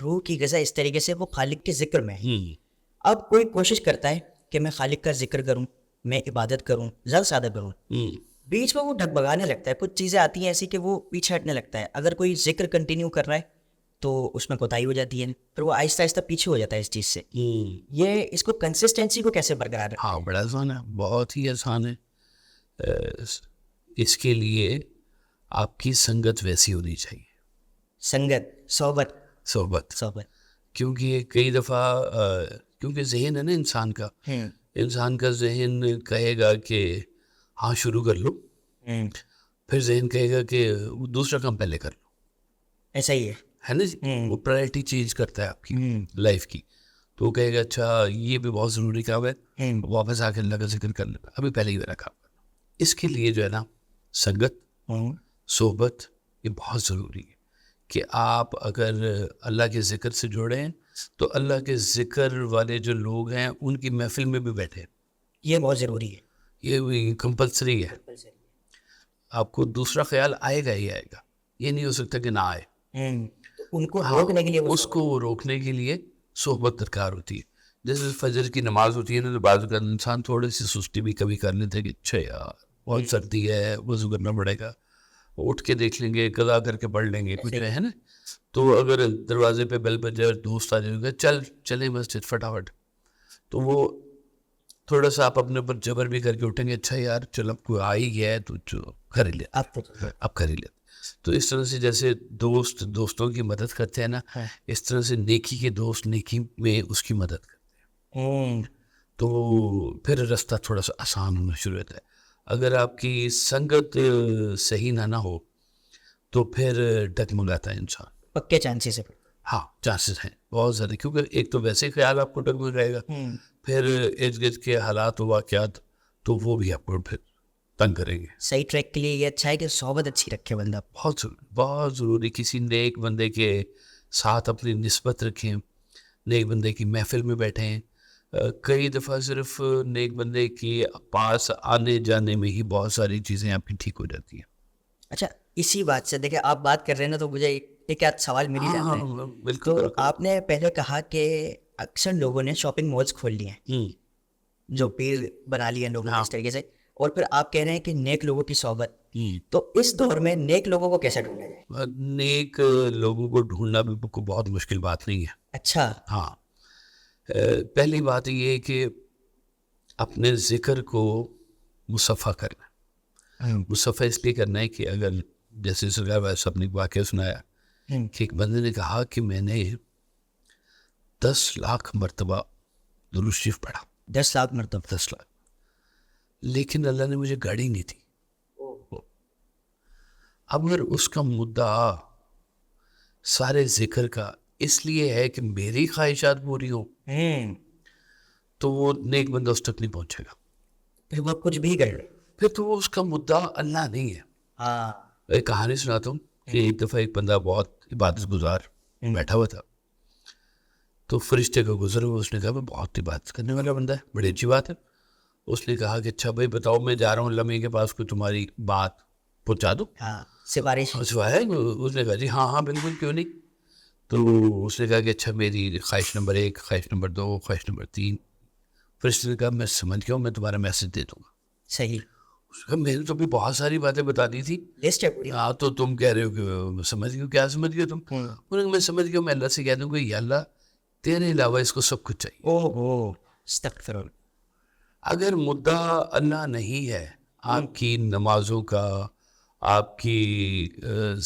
روح کی غذا اس طریقے سے وہ خالق کے ذکر میں ہے. اب کوئی کوشش کرتا ہے کہ میں خالق کا ذکر کروں, میں عبادت کروں, زیادہ سے زیادہ کروں, بیچ میں وہ ڈگبگانے لگتا ہے, کچھ چیزیں آتی ہیں ایسی کہ وہ پیچھے ہٹنے لگتا ہے. اگر کوئی ذکر کنٹینیو کر رہا ہے تو اس میں کوتاہی ہو جاتی ہے, پھر وہ آہستہ آہستہ پیچھے ہو جاتا ہے اس چیز سے. یہ اس کو کنسسٹینسی کو کیسے برقرار رکھیں؟ ہاں بڑا آسان ہے, بہت ہی آسان ہے. اس کے لیے آپ کی سنگت ویسی ہونی چاہیے. سنگت, صحبت. صحبت کیونکہ کئی دفعہ کیونکہ ذہن ہے نا انسان کا ذہن کہے گا کہ ہاں شروع کر لو, پھر ذہن کہے گا کہ دوسرا کام پہلے کر لو. ایسا ہی ہے نا جی, وہ پرائرٹی چینج کرتا ہے آپ کی لائف کی. تو وہ کہے گا اچھا یہ بھی بہت ضروری کام ہے, واپس آ کے اللہ کا ذکر کر لینا, ابھی پہلے ہی میرا کام کرنا. اس کے لیے جو ہے نا سنگت, صحبت یہ بہت ضروری ہے کہ آپ اگر اللہ کے ذکر سے جڑے ہیں تو اللہ کے ذکر والے جو لوگ ہیں ان کی محفل میں بھی بیٹھے. یہ بہت ضروری ہے, یہ کمپلسری ہے. آپ کو دوسرا خیال آئے گا ہی آئے گا, یہ نہیں ہو سکتا کہ نہ آئے. ان کو روکنے کے لیے, اس کو روکنے کے لیے صحبت درکار ہوتی ہے. جیسے فجر کی نماز ہوتی ہے نا, تو بعض اوقات انسان تھوڑی سی سستی بھی کبھی کر لیتے کہ اچھا یار بہت سردی ہے, وضو کرنا پڑے گا, اٹھ کے دیکھ لیں گے, قضا کر کے پڑھ لیں گے, کچھ ہے نا. تو اگر دروازے پہ بیل بج جائے اور دوست آ جائے گا چلیں مسجد فٹافٹ, تو وہ تھوڑا سا آپ اپنے اوپر جبر بھی کر کے اٹھیں گے, اچھا یار چل اب کوئی آ ہی گیا ہے تو کر ہی لے, اب کر ہی لے. تو اس طرح سے جیسے دوستوں کی مدد کرتے ہیں نا, اس طرح سے نیکی کے دوست نیکی میں اس کی مدد کرتے ہیں, تو پھر رستہ تھوڑا سا آسان ہونا شروع ہوتا ہے. اگر آپ کی سنگت صحیح نہ ہو تو پھر ڈگمگاتا ہے انسان. پکے چانسز ہے. ہاں چانسز ہیں بہت زیادہ, کیونکہ ایک تو ویسے خیال آپ کو ڈگمگائے گا, پھر ارد گرد کے حالات و واقعات تو وہ بھی آپ کو پھر تنگ کریں گے. صحیح ٹریک کے لیے یہ اچھا ہے کہ صحبت اچھی رکھے بندہ, بہت ضروری. کسی نیک بندے کے ساتھ اپنی نسبت رکھیں, نیک بندے کی محفل میں بیٹھیں. کئی دفعہ صرف نیک بندے کے پاس آنے جانے میں ہی بہت ساری چیزیں آپ کی ٹھیک ہو جاتی ہیں. اچھا اسی بات سے دیکھیں, آپ بات کر رہے ہیں نا, تو مجھے ایک آدھ سوال مل ہی جاتا ہے. بالکل. تو آپ نے پہلے کہا کہ اکثر لوگوں نے شاپنگ مالز کھول لیے ہیں, جو پیر بنا لیے ہیں لوگوں نے اس طریقے سے, اور پھر آپ کہہ رہے ہیں کہ نیک لوگوں کی صحبت. تو اس دور میں نیک لوگوں کو کیسے ڈھونڈا جائے؟ نیک لوگوں کو ڈھونڈنا بھی بہت مشکل بات نہیں ہے. اچھا, ہاں, پہلی بات یہ ہے کہ اپنے ذکر کو مصفح کرنا. مصفح اس لیے کرنا ہے کہ اگر جیسے سرکار ویسے اپنی واقعہ سنایا کہ ایک بندے نے کہا کہ میں نے 10 لاکھ مرتبہ درود شریف پڑھا. 10 لاکھ مرتبہ, 10 لاکھ, لیکن اللہ نے مجھے گاڑی نہیں دی. اب اگر اس کا مدعا سارے ذکر کا اس لیے ہے کہ میری خواہشات پوری ہوں, تو وہ نیک بندہ اس تک نہیں پہنچے گا. پھر وہ کچھ بھی کر, پھر تو وہ اس کا مدعا اللہ نہیں ہے. ایک کہانی سناتا ہوں کہ ایک دفعہ ایک بندہ بہت عبادت گزار بیٹھا ہوا تھا, تو فرشتے کا گزر ہوا, اس نے کہا میں بہت عبادت کرنے والا بندہ ہے, بڑی اچھی بات ہے. اس نے کہا کہ اچھا بھائی بتاؤ, میں جا رہا ہوں اللہ میاں کے پاس, کوئی تمہاری بات پہنچا دوں, سفارش. اس نے کہا جی ہاں بالکل, کیوں نہیں. تو اس نے کہا کہ اچھا میری خواہش نمبر 1, خواہش نمبر 2, خواہش نمبر 3. فرشتے نے کہا میں سمجھ گیا ہوں, میں تمہارا میسج دے دوں گا. صحیح. اس نے کہا میں نے تو بھی بہت ساری باتیں بتا دی تھی, ہاں تو تم کہہ رہے ہو کہ سمجھ گئے, کیا سمجھ گئے تم؟ انہوں نے کہا میں سمجھ گیا, میں اللہ سے کہہ دوں گا یا اللہ تیرے علاوہ اس کو سب کچھ چاہیے. استغفر اللہ. اگر مدعا اللہ نہیں ہے آپ کی نمازوں کا, آپ کی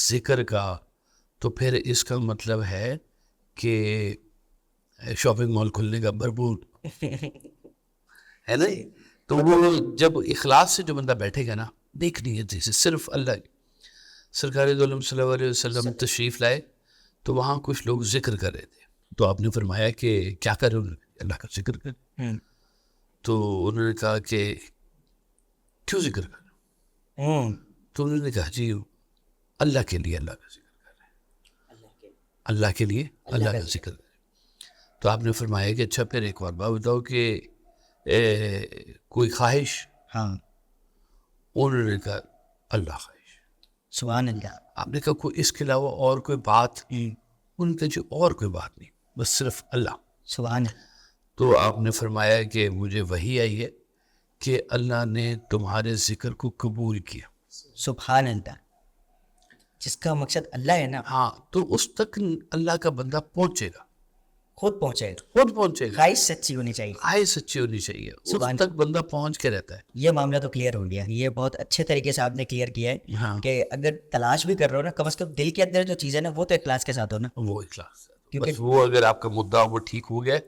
ذکر کا, تو پھر اس کا مطلب ہے کہ شاپنگ مال کھلنے کا بھرپور ہے نا. تو وہ جب اخلاص سے جو بندہ بیٹھے گا نا, دیکھنی ہے جیسے صرف اللہ. سرکار دو عالم صلی اللہ علیہ وسلم تشریف لائے تو وہاں کچھ لوگ ذکر کر رہے تھے, تو آپ نے فرمایا کہ کیا کریں, اللہ کا ذکر کریں. تو انہوں نے کہا کہ کیوں ذکر کر رہے ہیں؟ تو انہوں نے کہا جی اللہ کے لیے اللہ کا ذکر کر رہے ہیں, اللہ کے لیے اللہ کا ذکر کر رہے ہیں. تو آپ نے فرمایا کہ اچھا پھر ایک اور بات بتاؤ کہ کوئی خواہش؟ انہوں نے کہا اللہ خواہش. سبحان اللہ. آپ نے کہا کوئی اس کے علاوہ اور کوئی بات؟ ان کے جو اور کوئی بات نہیں, بس صرف اللہ. سبحان اللہ. تو آپ نے فرمایا کہ مجھے وحی آئی ہے کہ اللہ نے تمہارے ذکر کو قبول کیا. سبحان اللہ. جس کا مقصد اللہ ہے نا, ہاں, تو اس تک اللہ کا بندہ پہنچے گا, خود پہنچے گا. خود پہنچے گا. خواہش سچی ہونی چاہیے. آئے سچی ہونی چاہیے, اس سبحان تک بندہ پہنچ کے رہتا ہے. یہ معاملہ تو کلیئر ہو گیا. یہ بہت اچھے طریقے سے آپ نے کلیئر کیا ہے ہاں, کہ اگر تلاش بھی کر رہے ہو نا, کم از کم دل کے اندر جو چیز ہے نا وہ تو اخلاص کے ساتھ ہو نا. وہ اخلاص ہے. کیونکہ بس وہ اگر آپ کا مدعا وہ ٹھیک ہو گیا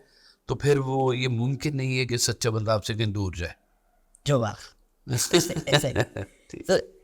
تو پھر وہ یہ ممکن نہیں ہے کہ سچا بندہ آپ سے کہیں دور جائے. جو بات ایسا ہی. تو